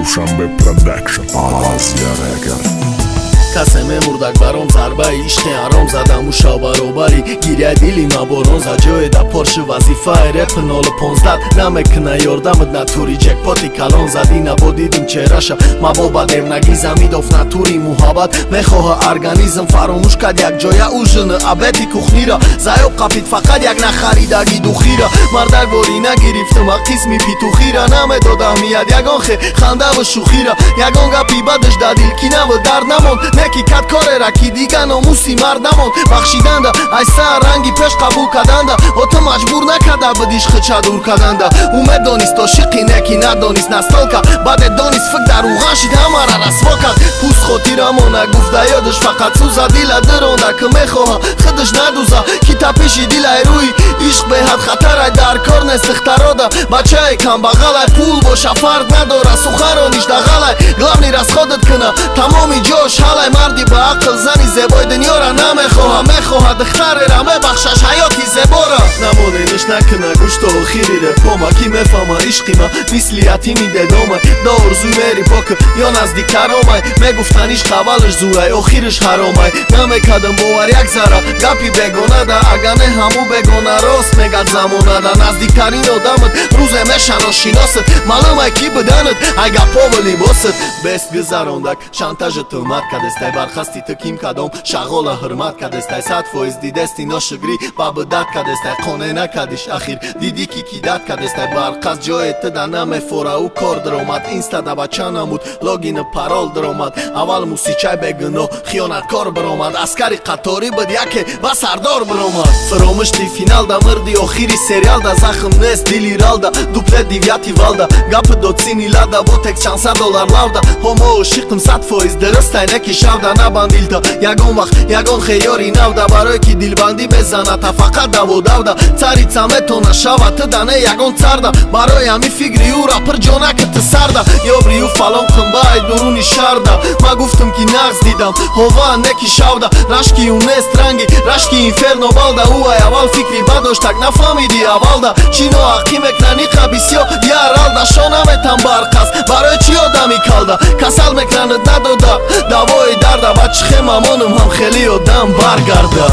Dushanbe Production Asia Record Kaseme murdak barom zarbai ishqi arom zadam u shabarobari girya dili ma boron za joy da Porsche vazifa rap 015 namekna yordamd naturi jackpoti kalon zadi nabodidim cherasha maboba devnagiza midov naturi muhabbat mekhoha organizm faromush kad yak joya ujn abeti kuxnira zayob qapit faqat yak naxaridagi duxira mardak borina giriftim aqismi pituxira namedodam miad yagon xe khanda va shuxira yagon gapi badsh dadil kina va dar namond neki kad korera ki diga nomusi mardamon baxshidanda ay sa rangi pesh qabul kadanda ota majbur nakada bdish khchadur kadanda umed donist to shiqi neki nadonist nastolka bade donist fik dar ughashid hamara rasvokat pus khotiramona gufta yodsh faqat suza dila dronda ke mekhoha khidsh naduza kitapishi dila ruy ishq be had khatar ay dar korne sikhtaroda bachay kambaghalay pul bo shafard nadora sukharonish daghalay glavni rasходat kna tamomi josh halay مردی با عقل زنی زبای دنیا را نمیخواه میخواه دختره را میبخشش حیاتی زبارا نمونه نش نکنه گوشت و خیری ره پاما کی میفهمه عشقی ما مثلیتی میده دومه دا ارزوی میری پاک یا نزدیکتر آمای میگفتن عشق اولش زوره آخیرش حرامه نمیکدم باور یک ذره گپی بگونه ده اگه نه همو بگونه راست میگد زمانه ده نزدیکترین آدمت روزه میشن و شناست معلومه کی بدنت اگه پا و لباست بست گذراندک شانتاژت اومد کدسته برخستی تکیم کدام شغال حرمت کدسته 100% دیدستی ناشگری با بدت کدسته خانه نکدیش اخیر دیدی کی داد کدسته برخست جایت ده نمیفوره او کار درآمد اینستا ده بچه نمود لاگین پرال درآمد اول موسیقی بگنو خیانت کار برآمد عسکری قطاری بود یکی و سردار برآمد فراموشتی فینال ده مردی آخری سریال ده زخم نیست دیلی رال ده دوپله دیویاتی والده گپ دوتسینی لاده با تک $500 لاوده همو شیقم 100% درسته نکی شوده نبندیلتا یگان وقت یگان خیاری نوده برای کی دیلبندی بزنه تا فقط دو دوده цари цамето нашава тдане ягон царда барои ҳами фикри ӯ рапр ҷонакат сарда ёбри ӯ фалон қимбай дуруни шарда ма гуфтам ки нағз дидам ҳова неки шавда рашки ӯ нест ранги рашки инферно балда ӯ ай аввал фикри бадоштак нафаҳмиди аввалда чино ҳаққӣ мекунани қабисё яралда шо наметам барқас барои чӣ одами калда касал мекунанад надода давои дарда ба чӣ хе мамонам ҳам хели одам баргарда